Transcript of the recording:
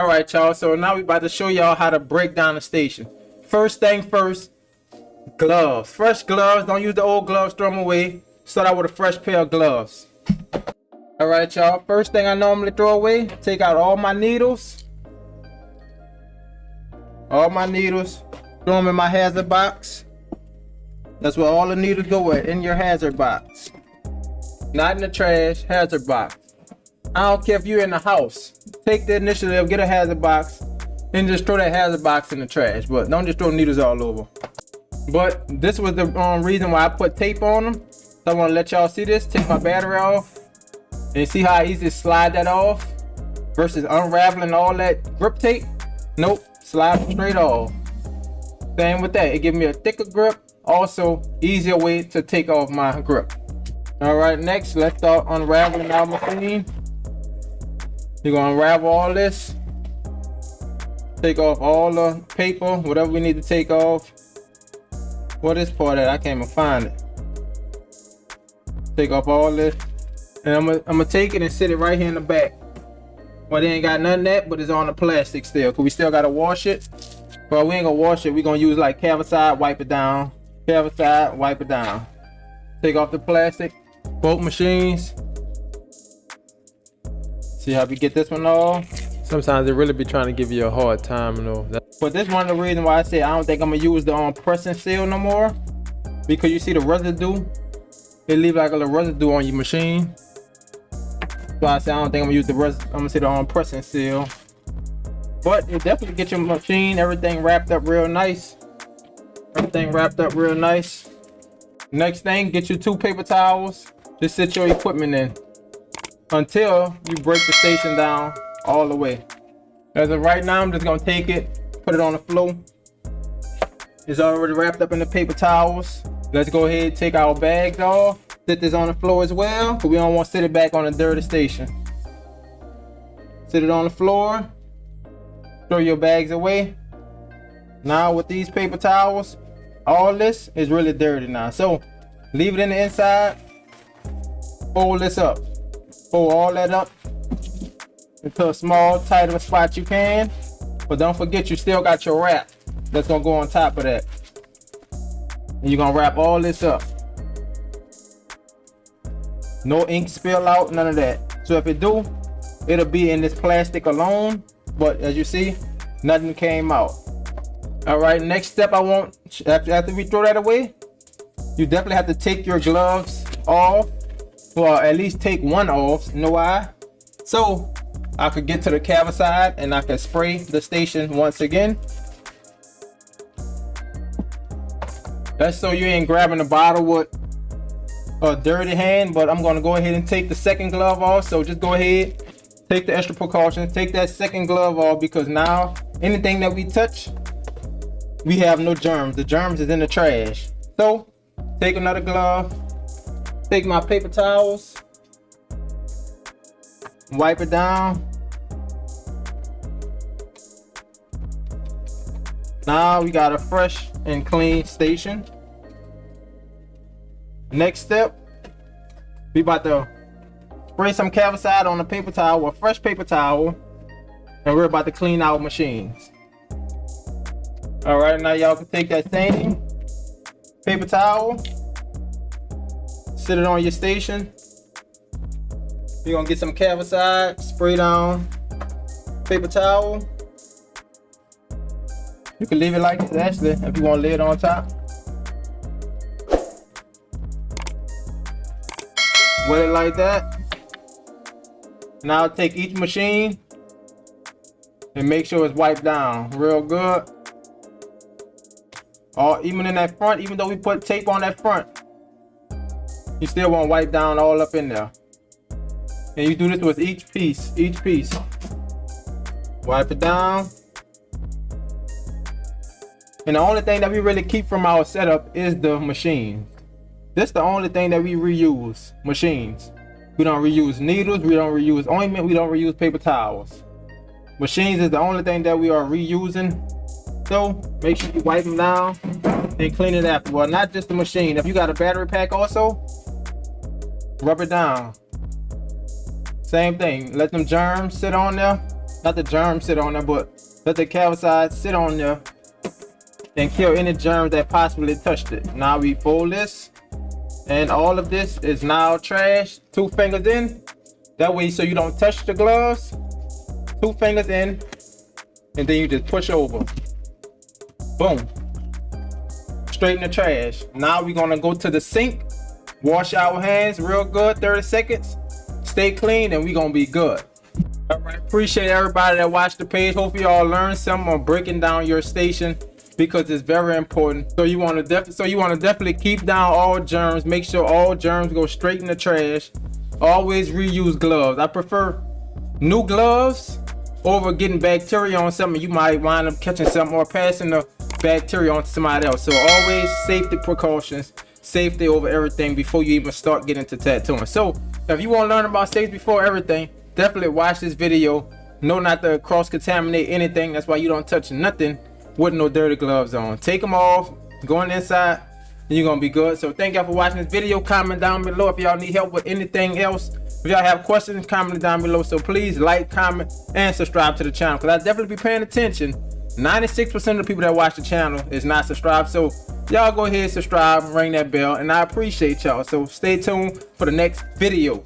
All right, y'all. So now we about to show y'all how to break down the station. First thing first, gloves. Fresh gloves. Don't use the old gloves, throw them away. Start out with a fresh pair of gloves. All right, y'all. First thing I normally throw away, take out all my needles. All my needles. Throw them in my hazard box. That's where all the needles go at, in your hazard box. Not in the trash, hazard box. I don't care if you're in the house. Take the initiative, get a hazard box, and just throw that hazard box in the trash. But don't just throw needles all over. But this was the reason why I put tape on them. So I want to let y'all see this. Take my battery off. And see how easy to slide that off versus unraveling all that grip tape. Nope, slide it straight off. Same with that. It gives me a thicker grip. Also, easier way to take off my grip. All right, next, let's start unraveling our machine. You're gonna unravel all this. Take off all the paper, whatever we need to take off. What is part of that? I can't even find it. Take off all this. And I'm gonna take it and sit it right here in the back. Well, they ain't got none of that, but it's on the plastic still, cause we still gotta wash it. But we ain't gonna wash it. We gonna use like calcide, wipe it down. Calcide, wipe it down. Take off the plastic. Both machines. See how we get this one off? Sometimes they really be trying to give you a hard time, you know. But this one of the reasons why I say I don't think I'm gonna use the pressing seal no more, because you see the residue. It leave like a little residue on your machine. So I say I don't think I'm gonna use the I'm gonna say the pressing seal. But it definitely get your machine, everything wrapped up real nice. Everything wrapped up real nice. Next thing, get you 2 paper towels. Just sit your equipment in until you break the station down all the way. As of right now, I'm just gonna take it, put it on the floor. It's already wrapped up in the paper towels. Let's go ahead and take our bags off. Sit this on the floor as well, because we don't want to sit it back on a dirty station. Sit it on the floor. Throw your bags away. Now with these paper towels, all this is really dirty now. So leave it in the inside. Fold this up. Fold all that up into a small, tight of a spot you can. But don't forget, you still got your wrap that's gonna go on top of that. And you're gonna wrap all this up. No ink spill out, none of that. So if it do, it'll be in this plastic alone. But as you see, nothing came out. All right, next step I want, after we throw that away, you definitely have to take your gloves off, or at least take one off. You know why? So I could get to the calcide and I could spray the station once again. That's so you ain't grabbing the bottle with a dirty hand. But I'm gonna go ahead and take the second glove off. So just go ahead, take the extra precautions, take that second glove off, because now anything that we touch, we have no germs. The germs is in the trash. So take another glove, take my paper towels, wipe it down. Now we got a fresh and clean station. Next step, we about to spray some calcide on the paper towel, a fresh paper towel, and we're about to clean our machines. All right, now y'all can take that same paper towel, sit it on your station. You're gonna get some calcide, spray down paper towel. You can leave it like this, actually, if you want to lay it on top. Wet it like that. Now take each machine and make sure it's wiped down real good. Or even in that front, even though we put tape on that front, you still want to wipe down all up in there. And you do this with each piece, Wipe it down. And the only thing that we really keep from our setup is the machine. This is the only thing that we reuse, machines. We don't reuse needles, we don't reuse ointment, we don't reuse paper towels. Machines is the only thing that we are reusing. So make sure you wipe them down and clean it after. Well, not just the machine. If you got a battery pack also, rub it down. Same thing, let them germs sit on there Let the germs sit on there, but let the calcide sit on there and kill any germs that possibly touched it. Now we fold this, and all of this is now trash. 2 fingers in, that way so you don't touch the gloves. 2 fingers in, and then you just push over. Boom. Straight in the trash. Now we're gonna go to the sink, wash our hands real good, 30 seconds. Stay clean, and we're gonna be good. All right, appreciate everybody that watched the page. Hopefully y'all learned something on breaking down your station, because it's very important. So you want to definitely keep down all germs. Make sure all germs go straight in the trash. Always reuse gloves. I prefer new gloves over getting bacteria on something. You might wind up catching something or passing the bacteria on to somebody else. So always safety precautions, safety over everything before you even start getting to tattooing. So if you want to learn about safety before everything, definitely watch this video. Know not to cross-contaminate anything. That's why you don't touch nothing with no dirty gloves on. Take them off, go on the inside, and you're gonna be good. So thank y'all for watching this video. Comment down below if y'all need help with anything else. If y'all have questions, comment down below. So please like, comment, and subscribe to the channel, because I definitely be paying attention. 96% of the people that watch the channel is not subscribed. So y'all go ahead, subscribe, ring that bell, and I appreciate y'all. So stay tuned for the next video.